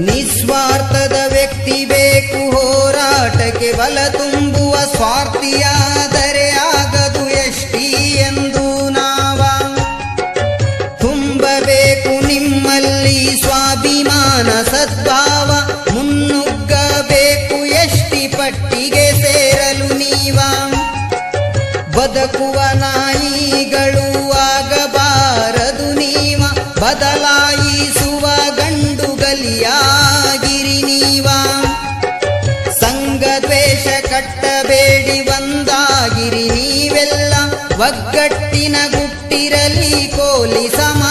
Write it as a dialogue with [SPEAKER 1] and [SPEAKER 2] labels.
[SPEAKER 1] ನಿಸ್ವಾರ್ಥದ ವ್ಯಕ್ತಿ ಬೇಕು ಹೋರಾಟಕ್ಕೆ ಬಲ ತುಂಬುವ ಸ್ವಾರ್ಥಿಯಾದರೆ ಆಗದು ಎಷ್ಟಿ ಎಂದು ನಾವ ತುಂಬಬೇಕು ನಿಮ್ಮಲ್ಲಿ ಸ್ವಾಭಿಮಾನ ಸದ್ಭಾವ ಮುನ್ನುಗ್ಗಬೇಕು ಎಷ್ಟಿ ಪಟ್ಟಿಗೆ ಸೇರಲು ನೀವ ಬದುಕುವ ನಾಯಿಗಳು ಆಗಬಾರದು ನೀವ ಬದಲಾಯಿಸುವ ಗಂಡುಗಲಿಯಾಗಿರಿ ನೀವ ಸಂಘ ದ್ವೇಷ ಕಟ್ಟಬೇಡಿ ಒಂದಾಗಿರಿ ನೀವೆಲ್ಲ ಒಗ್ಗಟ್ಟಿನ ಗುಟ್ಟಿರಲಿ ಕೋಲಿ ಸಮ